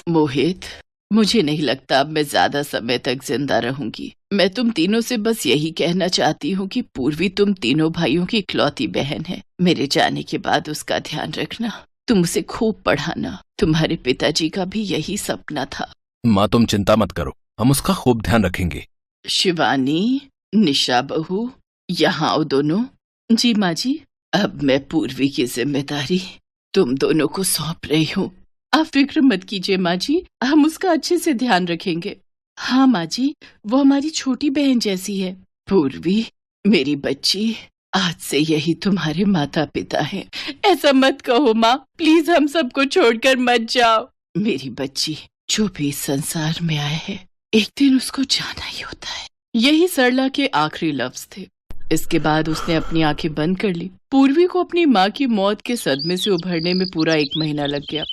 मोहित, मुझे नहीं लगता अब मैं ज्यादा समय तक जिंदा रहूंगी। मैं तुम तीनों से बस यही कहना चाहती हूँ कि पूर्वी तुम तीनों भाइयों की इकलौती बहन है। मेरे जाने के बाद उसका ध्यान रखना, तुम उसे खूब पढ़ाना। तुम्हारे पिताजी का भी यही सपना था। माँ तुम चिंता मत करो, हम उसका खूब ध्यान रखेंगे। शिवानी, निशा बहू, यहाँ आओ दोनों। जी माँ जी। अब मैं पूर्वी की जिम्मेदारी तुम दोनों को सौंप रही हूँ। आप फिक्र मत कीजिए माँ जी, हम उसका अच्छे से ध्यान रखेंगे। हाँ माँ जी, वो हमारी छोटी बहन जैसी है। पूर्वी, मेरी बच्ची, आज से यही तुम्हारे माता पिता हैं। ऐसा मत कहो माँ, प्लीज हम सबको छोड़कर मत जाओ। मेरी बच्ची, जो भी इस संसार में आए है, एक दिन उसको जाना ही होता है। यही सरला के आखिरी लफ्ज थे। इसके बाद उसने अपनी आंखें बंद कर ली। पूर्वी को अपनी माँ की मौत के सदमे से उभरने में पूरा 1 महीना लग गया।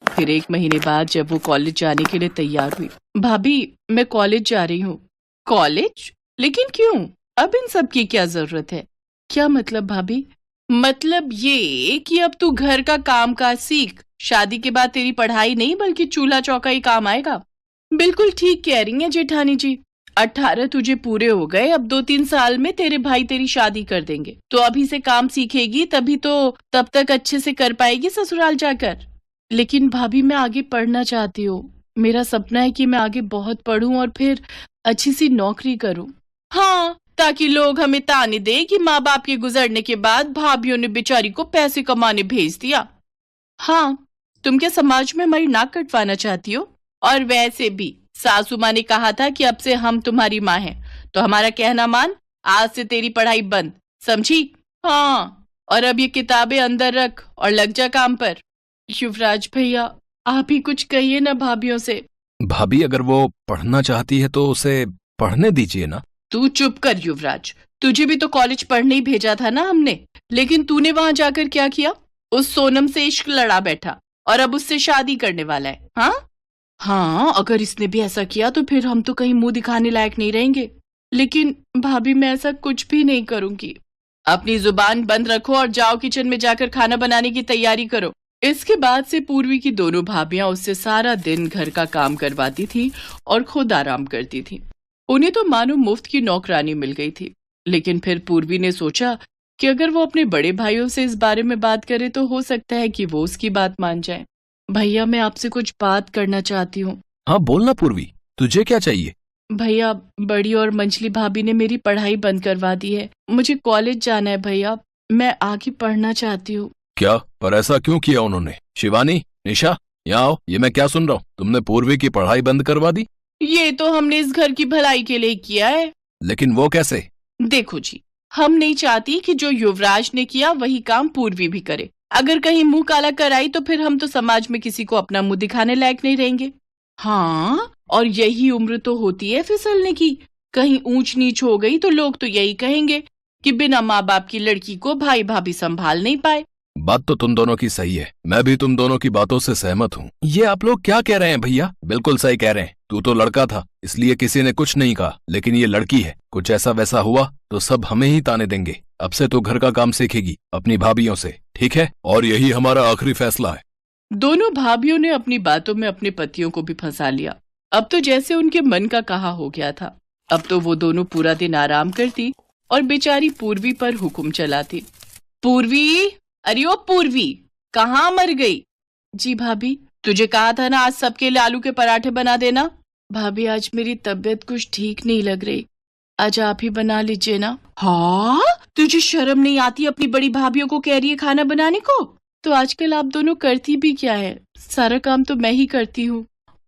फिर 1 महीने बाद जब वो कॉलेज जाने के लिए तैयार हुई। भाभी, मैं कॉलेज जा रही हूँ। कॉलेज? लेकिन क्यों? अब इन सब की क्या जरूरत है? क्या मतलब भाभी? मतलब ये कि अब तू घर का काम काज सीख। शादी के बाद तेरी पढ़ाई नहीं बल्कि चूल्हा चौका ही काम आएगा। बिल्कुल ठीक कह रही हैं जेठानी जी। 18 तुझे पूरे हो गए, अब 2-3 साल में तेरे भाई तेरी शादी कर देंगे। तो अभी से काम सीखेगी तभी तो तब तक अच्छे से कर पाएगी ससुराल जाकर। लेकिन भाभी, मैं आगे पढ़ना चाहती हूँ। मेरा सपना है कि मैं आगे बहुत पढूं और फिर अच्छी सी नौकरी करूं। हाँ, ताकि लोग हमें ताने दे कि माँ बाप के गुजरने के बाद भाभियों ने बेचारी को पैसे कमाने भेज दिया। हाँ, तुम क्या समाज में हमारी नाक कटवाना चाहती हो? और वैसे भी सासू माँ ने कहा था कि अब से हम तुम्हारी माँ हैं, तो हमारा कहना मान। आज से तेरी पढ़ाई बंद, समझी? हाँ, और अब ये किताबें अंदर रख और लग जा काम पर। युवराज भैया, आप ही कुछ कहिए ना भाभियों से। भाभी अगर वो पढ़ना चाहती है तो उसे पढ़ने दीजिए ना। तू चुप कर युवराज, तुझे भी तो कॉलेज पढ़ने ही भेजा था ना हमने। लेकिन तूने वहां जाकर क्या किया? उस सोनम से इश्क लड़ा बैठा और अब उससे शादी करने वाला है। हाँ, अगर इसने भी ऐसा किया तो फिर हम तो कहीं मुंह दिखाने लायक नहीं रहेंगे। लेकिन भाभी, मैं ऐसा कुछ भी नहीं करूंगी। अपनी जुबान बंद रखो और जाओ किचन में जाकर खाना बनाने की तैयारी करो। इसके बाद से पूर्वी की दोनों भाभियां उससे सारा दिन घर का काम करवाती थी और खुद आराम करती थी। उन्हें तो मानो मुफ्त की नौकरानी मिल गई थी। लेकिन फिर पूर्वी ने सोचा कि अगर वो अपने बड़े भाइयों से इस बारे में बात करे तो हो सकता है कि वो उसकी बात मान जाए। भैया, मैं आपसे कुछ बात करना चाहती हूँ। हाँ बोलना पूर्वी, तुझे क्या चाहिए? भैया, बड़ी और मंझली भाभी ने मेरी पढ़ाई बंद करवा दी है। मुझे कॉलेज जाना है भैया, मैं आगे पढ़ना चाहती हूँ। क्या? पर ऐसा क्यों किया उन्होंने? शिवानी, निशा, यहाँ आओ। ये मैं क्या सुन रहा हूँ? तुमने पूर्वी की पढ़ाई बंद करवा दी? ये तो हमने इस घर की भलाई के लिए किया है। लेकिन वो कैसे? देखो जी, हम नहीं चाहती कि जो युवराज ने किया वही काम पूर्वी भी करे। अगर कहीं मुंह काला कराई तो फिर हम तो समाज में किसी को अपना मुंह दिखाने लायक नहीं रहेंगे। हाँ, और यही उम्र तो होती है फिसलने की। कहीं ऊंच नीच हो गई तो लोग तो यही कहेंगे कि बिना माँ बाप की लड़की को भाई भाभी संभाल नहीं पाए। बात तो तुम दोनों की सही है, मैं भी तुम दोनों की बातों से सहमत हूँ। ये आप लोग क्या कह रहे हैं भैया? बिल्कुल सही कह रहे हैं। तू तो लड़का था इसलिए किसी ने कुछ नहीं कहा, लेकिन ये लड़की है, कुछ ऐसा वैसा हुआ तो सब हमें ही ताने देंगे। अब से तो घर का काम सीखेगी अपनी भाभीयों से, ठीक है? और यही हमारा आखिरी फैसला है। दोनों भाभियों ने अपनी बातों में अपने पतियों को भी फंसा लिया। अब तो जैसे उनके मन का कहा हो गया था। अब तो वो दोनों पूरा दिन आराम करती और बेचारी पूर्वी पर हुक्म चलाती। पूर्वी, अरे ओ पूर्वी, कहाँ मर गई? जी भाभी, तुझे कहा था ना आज सबके लिए आलू के पराठे बना देना। भाभी, आज मेरी तबीयत कुछ ठीक नहीं लग रही, आज आप ही बना लीजिए ना। हाँ, तुझे शर्म नहीं आती? अपनी बड़ी भाभियों को कह रही है खाना बनाने को। तो आजकल आप दोनों करती भी क्या है? सारा काम तो मैं ही करती हूँ।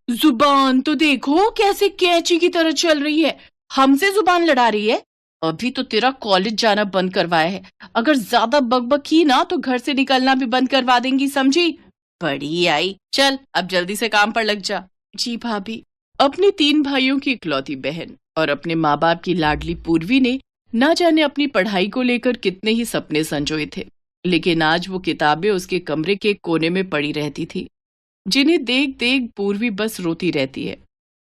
जुबान तो देखो कैसे कैंची की तरह चल रही है, हमसे जुबान लड़ा रही है। अभी तो तेरा कॉलेज जाना बंद करवाया है, अगर ज्यादा बकबक की ना तो घर से निकलना भी बंद करवा देंगी, समझी? बड़ी आई, चल अब जल्दी से काम पर लग जा। जी भाभी। अपने 3 भाइयों की इकलौती बहन और अपने माँ बाप की लाडली पूर्वी ने ना जाने अपनी पढ़ाई को लेकर कितने ही सपने संजोए थे। लेकिन आज वो किताबें उसके कमरे के कोने में पड़ी रहती थी, जिन्हें देख देख पूर्वी बस रोती रहती है।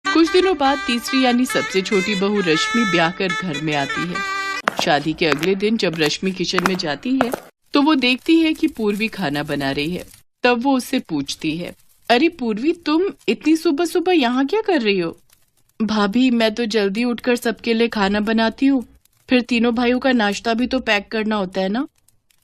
कुछ दिनों बाद तीसरी यानी सबसे छोटी बहू रश्मि ब्याह कर घर में आती है। शादी के अगले दिन जब रश्मि किचन में जाती है तो वो देखती है कि पूर्वी खाना बना रही है। तब वो उससे पूछती है, अरे पूर्वी, तुम इतनी सुबह सुबह यहाँ क्या कर रही हो? भाभी, मैं तो जल्दी उठकर सबके लिए खाना बनाती हूँ, फिर तीनों भाइयों का नाश्ता भी तो पैक करना होता है ना।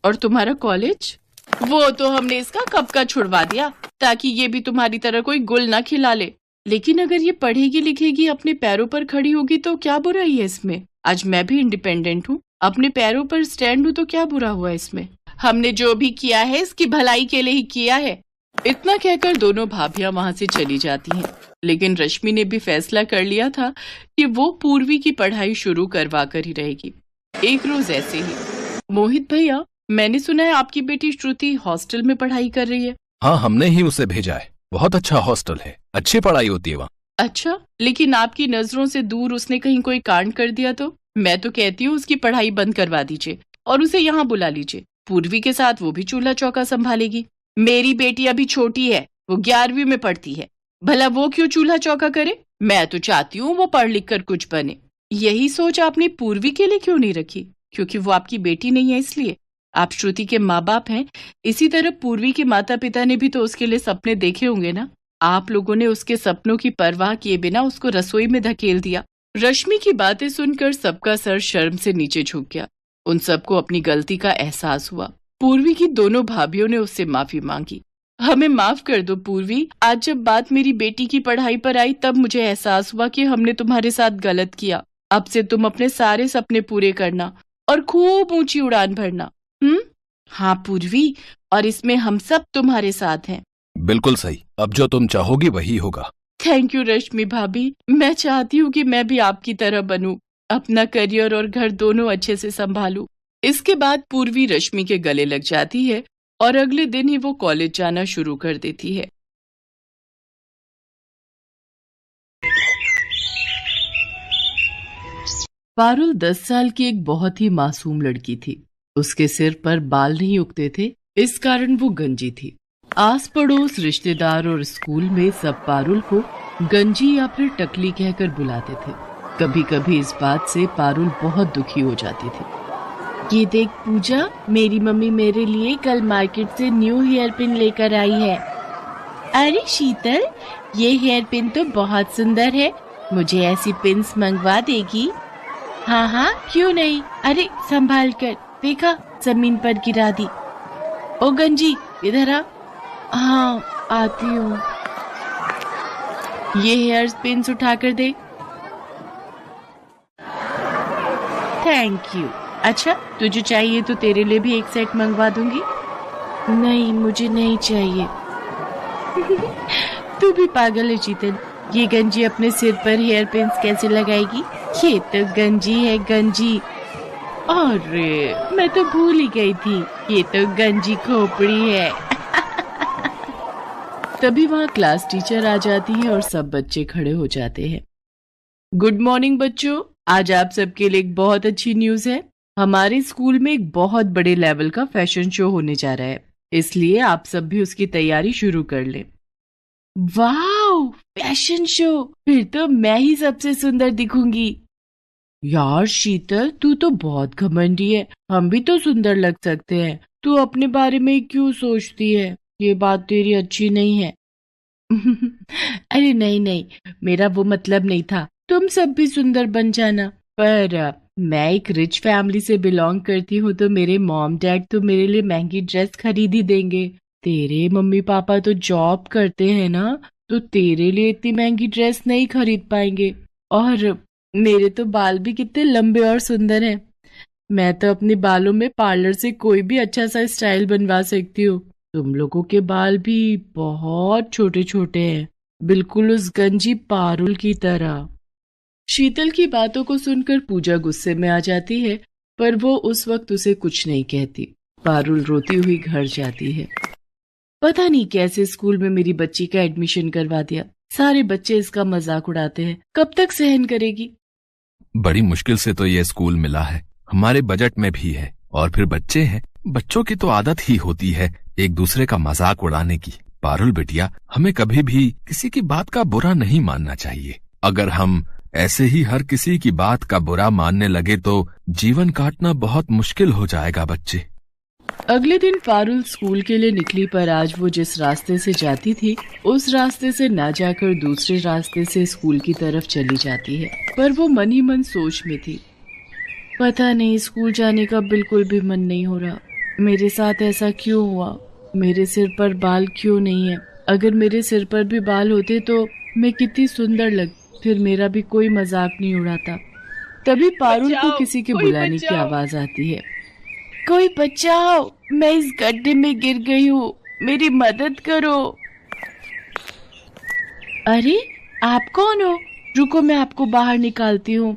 और तुम्हारा कॉलेज? वो तो हमने इसका कब का छुड़वा दिया, ताकि ये भी तुम्हारी तरह कोई गुल ना खिला ले। लेकिन अगर ये पढ़ेगी लिखेगी, अपने पैरों पर खड़ी होगी तो क्या बुराई है इसमें? आज मैं भी इंडिपेंडेंट हूँ, अपने पैरों पर स्टैंड हूँ, तो क्या बुरा हुआ इसमें? हमने जो भी किया है इसकी भलाई के लिए ही किया है। इतना कहकर दोनों भाभियां वहां से चली जाती हैं। लेकिन रश्मि ने भी फैसला कर लिया था कि वो पूर्वी की पढ़ाई शुरू करवा कर ही रहेगी। एक रोज ऐसे ही, मोहित भैया, मैंने सुना है आपकी बेटी श्रुति हॉस्टल में पढ़ाई कर रही है। हाँ, हमने ही उसे भेजा है। बहुत अच्छा हॉस्टल है, अच्छी पढ़ाई होती है वहाँ। अच्छा, लेकिन आपकी नजरों से दूर उसने कहीं कोई कांड कर दिया तो? मैं तो कहती हूँ उसकी पढ़ाई बंद करवा दीजिए और उसे यहाँ बुला लीजिए। पूर्वी के साथ वो भी चूल्हा चौका संभालेगी। मेरी बेटी अभी छोटी है, वो 11वीं में पढ़ती है, भला वो क्यों चूल्हा चौका करे? मैं तो चाहती हूँ वो पढ़ लिख कर कुछ बने। यही सोच आपने पूर्वी के लिए क्यों नहीं रखी? क्योंकि वो आपकी बेटी नहीं है इसलिए? आप श्रुति के माँ बाप हैं, इसी तरह पूर्वी के माता पिता ने भी तो उसके लिए सपने देखे होंगे ना। आप लोगों ने उसके सपनों की परवाह किए बिना उसको रसोई में धकेल दिया। रश्मि की बातें सुनकर सबका सर शर्म से नीचे झुक गया। उन सबको अपनी गलती का एहसास हुआ। पूर्वी की दोनों भाभियों ने उससे माफी मांगी। हमें माफ कर दो पूर्वी, आज जब बात मेरी बेटी की पढ़ाई पर आई तब मुझे एहसास हुआ कि हमने तुम्हारे साथ गलत किया। अब से तुम अपने सारे सपने पूरे करना और खूब ऊंची उड़ान भरना। हाँ पूर्वी, और इसमें हम सब तुम्हारे साथ हैं। बिल्कुल सही, अब जो तुम चाहोगी वही होगा। थैंक यू रश्मि भाभी, मैं चाहती हूँ कि मैं भी आपकी तरह बनूं, अपना करियर और घर दोनों अच्छे से संभालूं। इसके बाद पूर्वी रश्मि के गले लग जाती है और अगले दिन ही वो कॉलेज जाना शुरू कर देती है। पारुल 10 साल की एक बहुत ही मासूम लड़की थी। उसके सिर पर बाल नहीं उगते थे, इस कारण वो गंजी थी। आस पड़ोस, रिश्तेदार और स्कूल में सब पारुल को गंजी या फिर टकली कहकर बुलाते थे। कभी कभी इस बात से पारुल बहुत दुखी हो जाती थी। ये देख पूजा, मेरी मम्मी मेरे लिए कल मार्केट से न्यू हेयर पिन लेकर आई है। अरे शीतल, ये हेयर पिन तो बहुत सुंदर है, मुझे ऐसी पिन्स मंगवा देगी? हाँ हाँ, क्यों नहीं। अरे संभाल कर, देखा जमीन पर गिरा दी। ओ गंजी, इधर आ। हाँ आती हूँ। ये हेयर पिन्स उठा कर दे। Thank you. अच्छा, तुझे चाहिए तो तेरे लिए भी एक सेट मंगवा दूंगी। नहीं, मुझे नहीं चाहिए। तू भी पागल है शीतल, ये गंजी अपने सिर पर हेयर पिन्स कैसे लगाएगी? ये तो गंजी है, गंजी। अरे मैं तो भूल ही गई थी, ये तो गंजी खोपड़ी है। तभी वहाँ क्लास टीचर आ जाती है और सब बच्चे खड़े हो जाते हैं। गुड मॉर्निंग बच्चों, आज आप सबके लिए एक बहुत अच्छी न्यूज है। हमारे स्कूल में एक बहुत बड़े लेवल का फैशन शो होने जा रहा है, इसलिए आप सब भी उसकी तैयारी शुरू कर लें। वाह, फैशन शो! फिर तो मैं ही सबसे सुंदर दिखूंगी। यार शीतल, तू तो बहुत घमंडी है, हम भी तो सुंदर लग सकते हैं। तू अपने बारे में क्यों सोचती है? ये बात तेरी अच्छी नहीं है। अरे नहीं नहीं, मेरा वो मतलब नहीं था। तुम सब भी सुंदर बन जाना। पर मैं एक रिच फैमिली से बिलोंग करती हूँ, तो मेरे मॉम डैड तो मेरे लिए महंगी ड्रेस खरीद ही देंगे। तेरे मम्मी पापा तो जॉब करते हैं ना, तो तेरे लिए इतनी महंगी ड्रेस नहीं खरीद पाएंगे। और मेरे तो बाल भी कितने लंबे और सुंदर हैं। मैं तो अपने बालों में पार्लर से कोई भी अच्छा सा स्टाइल बनवा सकती हूँ। तुम लोगों के बाल भी बहुत छोटे छोटे हैं, बिल्कुल उस गंजी पारुल की तरह। शीतल की बातों को सुनकर पूजा गुस्से में आ जाती है, पर वो उस वक्त उसे कुछ नहीं कहती। पारुल रोती हुई घर जाती है। पता नहीं कैसे स्कूल में मेरी बच्ची का एडमिशन करवा दिया। सारे बच्चे इसका मजाक उड़ाते हैं, कब तक सहन करेगी? बड़ी मुश्किल से तो ये स्कूल मिला है, हमारे बजट में भी है। और फिर बच्चे हैं, बच्चों की तो आदत ही होती है एक दूसरे का मजाक उड़ाने की। पारुल बिटिया, हमें कभी भी किसी की बात का बुरा नहीं मानना चाहिए। अगर हम ऐसे ही हर किसी की बात का बुरा मानने लगे तो जीवन काटना बहुत मुश्किल हो जाएगा बच्चे। अगले दिन पारुल स्कूल के लिए निकली, पर आज वो जिस रास्ते से जाती थी उस रास्ते से ना जाकर दूसरे रास्ते से स्कूल की तरफ चली जाती है। पर वो मन ही मन सोच में थी, पता नहीं स्कूल जाने का बिल्कुल भी मन नहीं हो रहा। मेरे साथ ऐसा क्यों हुआ? मेरे सिर पर बाल क्यों नहीं है? अगर मेरे सिर पर भी बाल होते तो मैं कितनी सुंदर लग, फिर मेरा भी कोई मजाक नहीं उड़ाता। तभी पारुल को किसी के बुलाने की आवाज आती है। कोई बचाओ, मैं इस गड्ढे में गिर गई हूँ, मेरी मदद करो। अरे आप कौन हो? रुको मैं आपको बाहर निकालती हूँ।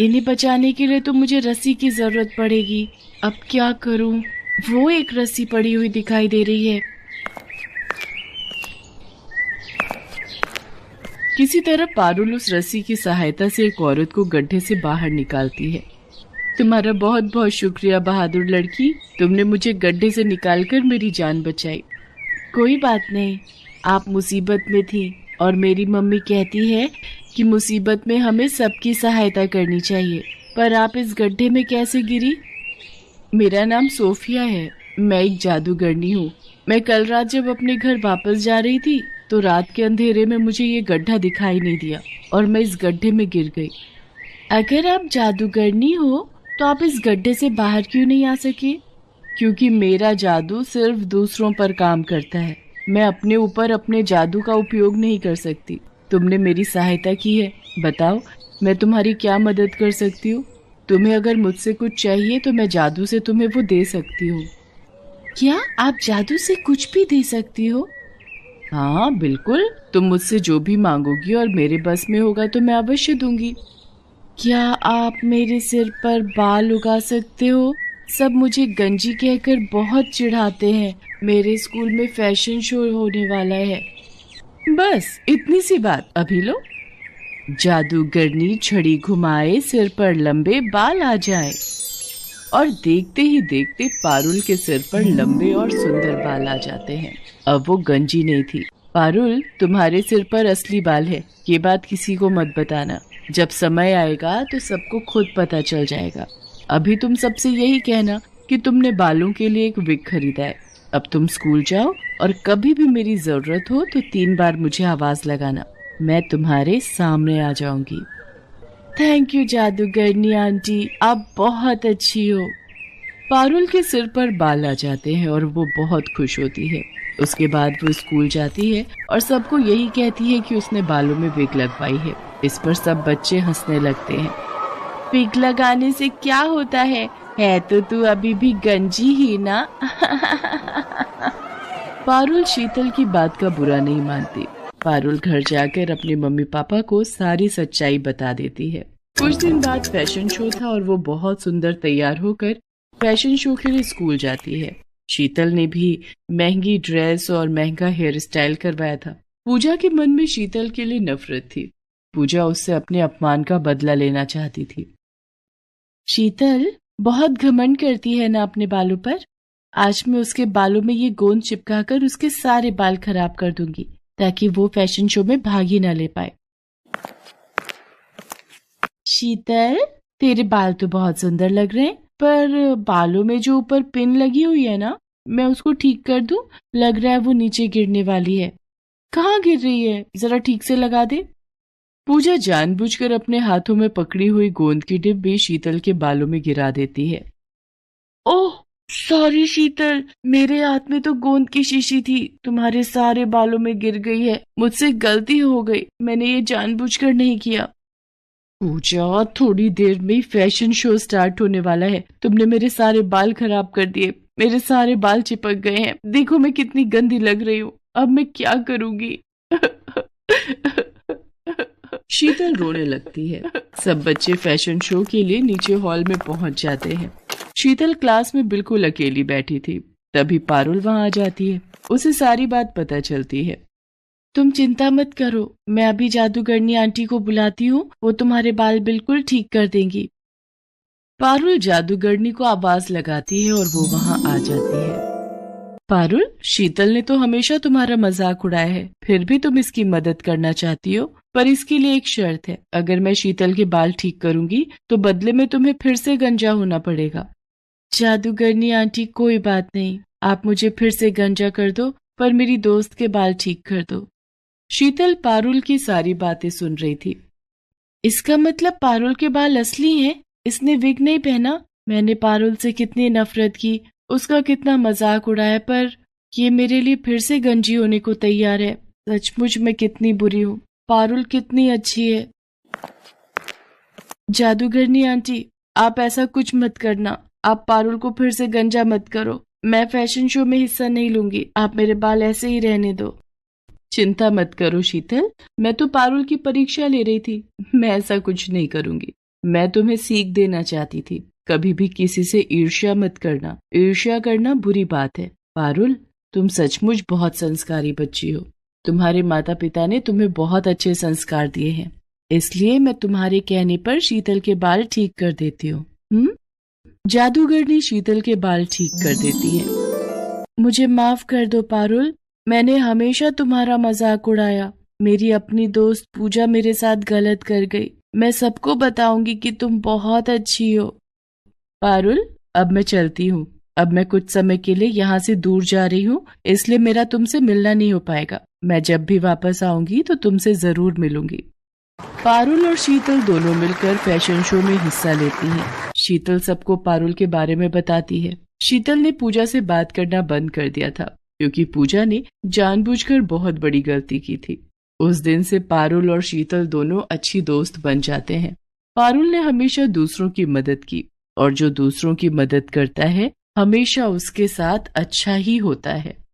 इन्हें बचाने के लिए तो मुझे रस्सी की जरूरत पड़ेगी। अब क्या करूँ? वो एक रस्सी पड़ी हुई दिखाई दे रही है। किसी तरह पारुल उस रस्सी की सहायता से एक औरत को गड्ढे से बाहर निकालती है। तुम्हारा बहुत बहुत शुक्रिया बहादुर लड़की, तुमने मुझे गड्ढे से निकालकर मेरी जान बचाई। कोई बात नहीं, आप मुसीबत में थी और मेरी मम्मी कहती है कि मुसीबत में हमें सबकी सहायता करनी चाहिए। पर आप इस गड्ढे में कैसे गिरी? मेरा नाम सोफिया है, मैं एक जादूगरनी हूँ। मैं कल रात जब अपने घर वापस जा रही थी तो रात के अंधेरे में मुझे ये गड्ढा दिखाई नहीं दिया और मैं इस गड्ढे में गिर गई। अगर आप जादूगरनी हो तो आप इस गड्ढे से बाहर क्यों नहीं आ सके? क्योंकि मेरा जादू सिर्फ दूसरों पर काम करता है, मैं अपने ऊपर अपने जादू का उपयोग नहीं कर सकती। तुमने मेरी सहायता की है, बताओ मैं तुम्हारी क्या मदद कर सकती हूँ? तुम्हें अगर मुझसे कुछ चाहिए तो मैं जादू से तुम्हें वो दे सकती हूँ। क्या आप जादू से कुछ भी दे सकती हो? हाँ बिल्कुल, तुम मुझसे जो भी मांगोगी और मेरे बस में होगा तो मैं अवश्य दूंगी। क्या आप मेरे सिर पर बाल उगा सकते हो? सब मुझे गंजी कहकर बहुत चिढ़ाते हैं। मेरे स्कूल में फैशन शो होने वाला है। बस इतनी सी बात, अभी लो। जादूगरनी छड़ी घुमाए, सिर पर लंबे बाल आ जाए। और देखते ही देखते पारुल के सिर पर लंबे और सुंदर बाल आ जाते हैं। अब वो गंजी नहीं थी। पारुल, तुम्हारे सिर पर असली बाल है, ये बात किसी को मत बताना। जब समय आएगा तो सबको खुद पता चल जाएगा। अभी तुम सबसे यही कहना कि तुमने बालों के लिए एक विग खरीदा है। अब तुम स्कूल जाओ और कभी भी मेरी जरूरत हो तो 3 बार मुझे आवाज लगाना, मैं तुम्हारे सामने आ जाऊंगी। थैंक यू जादूगरनी आंटी, आप बहुत अच्छी हो। पारुल के सिर पर बाल आ जाते हैं और वो बहुत खुश होती है। उसके बाद वो स्कूल जाती है और सबको यही कहती है कि उसने बालों में विग लगवाई है। इस पर सब बच्चे हंसने लगते हैं। विग लगाने से क्या होता है तो तू अभी भी गंजी ही ना। पारुल शीतल की बात का बुरा नहीं मानती। पारुल घर जाकर अपने मम्मी पापा को सारी सच्चाई बता देती है। कुछ दिन बाद फैशन शो था और वो बहुत सुंदर तैयार होकर फैशन शो के लिए स्कूल जाती है। शीतल ने भी महंगी ड्रेस और महंगा हेयर स्टाइल करवाया था। पूजा के मन में शीतल के लिए नफरत थी। पूजा उससे अपने अपमान का बदला लेना चाहती थी। शीतल बहुत घमंड करती है ना अपने बालों पर। आज मैं उसके बालों में ये गोंद चिपकाकर उसके सारे बाल खराब कर दूंगी ताकि वो फैशन शो में भाग ही ना ले पाए। शीतल, तेरे बाल तो बहुत सुंदर लग रहे हैं, पर बालों में जो ऊपर पिन लगी हुई है ना, मैं उसको ठीक कर दूं? लग रहा है वो नीचे गिरने वाली है। कहाँ गिर रही है, जरा ठीक से लगा दे। पूजा जानबूझकर अपने हाथों में पकड़ी हुई गोंद की डिब्बी शीतल के बालों में गिरा देती है। ओह सॉरी शीतल, मेरे हाथ में तो गोंद की शीशी थी, तुम्हारे सारे बालों में गिर गई है। मुझसे गलती हो गई, मैंने ये जानबूझकर नहीं किया। पूजा, थोड़ी देर में फैशन शो स्टार्ट होने वाला है, तुमने मेरे सारे बाल खराब कर दिए। मेरे सारे बाल चिपक गए हैं, देखो मैं कितनी गंदी लग रही हूँ। अब मैं क्या करूंगी? शीतल रोने लगती है। सब बच्चे फैशन शो के लिए नीचे हॉल में पहुंच जाते हैं। शीतल क्लास में बिल्कुल अकेली बैठी थी। तभी पारुल वहां आ जाती है। उसे सारी बात पता चलती है। तुम चिंता मत करो, मैं अभी जादूगरनी आंटी को बुलाती हूँ, वो तुम्हारे बाल बिल्कुल ठीक कर देंगी। पारुल जादूगरनी को आवाज लगाती है और वो वहां आ जाती है। पारुल, शीतल ने तो हमेशा तुम्हारा मजाक उड़ाया है, फिर भी तुम इसकी मदद करना चाहती हो, पर इसके लिए एक शर्त है। अगर मैं शीतल के बाल ठीक करूंगी तो बदले में तुम्हें फिर से गंजा होना पड़ेगा। जादूगरनी आंटी कोई बात नहीं, आप मुझे फिर से गंजा कर दो, पर मेरी दोस्त के बाल ठीक कर दो। शीतल पारुल की सारी बातें सुन रही थी। इसका मतलब पारुल के बाल असली हैं? इसने विग नहीं पहना? मैंने पारुल से कितनी नफरत की, उसका कितना मजाक उड़ाया, पर ये मेरे लिए फिर से गंजी होने को तैयार है। सचमुच मैं कितनी बुरी हूँ। पारुल कितनी अच्छी है। जादूगरनी आंटी, आप ऐसा कुछ मत करना। आप पारुल को फिर से गंजा मत करो। मैं फैशन शो में हिस्सा नहीं लूंगी। आप मेरे बाल ऐसे ही रहने दो। चिंता मत करो शीतल, मैं तो पारुल की परीक्षा ले रही थी। मैं ऐसा कुछ नहीं करूंगी। मैं तुम्हें सीख देना चाहती थी। कभी भी किसी से ईर्ष्या मत करना। ईर्ष्या करना बुरी बात है। पारुल, तुम सचमुच बहुत संस्कारी बच्ची हो। तुम्हारे माता पिता ने तुम्हें बहुत अच्छे संस्कार दिए हैं, इसलिए मैं तुम्हारे कहने पर शीतल के बाल ठीक कर देती हूँ। जादूगरनी शीतल के बाल ठीक कर देती है। मुझे माफ कर दो पारुल, मैंने हमेशा तुम्हारा मजाक उड़ाया। मेरी अपनी दोस्त पूजा मेरे साथ गलत कर गई। मैं सबको बताऊंगी कि तुम बहुत अच्छी हो। पारुल, अब मैं चलती हूँ। अब मैं कुछ समय के लिए यहाँ से दूर जा रही हूँ, इसलिए मेरा तुमसे मिलना नहीं हो पाएगा। मैं जब भी वापस आऊंगी तो तुमसे जरूर मिलूंगी। पारुल और शीतल दोनों मिलकर फैशन शो में हिस्सा लेती हैं। शीतल सबको पारुल के बारे में बताती है। शीतल ने पूजा से बात करना बंद कर दिया था, क्योंकि पूजा ने जानबूझकर बहुत बड़ी गलती की थी। उस दिन से पारुल और शीतल दोनों अच्छी दोस्त बन जाते हैं। पारुल ने हमेशा दूसरों की मदद की, और जो दूसरों की मदद करता है हमेशा उसके साथ अच्छा ही होता है।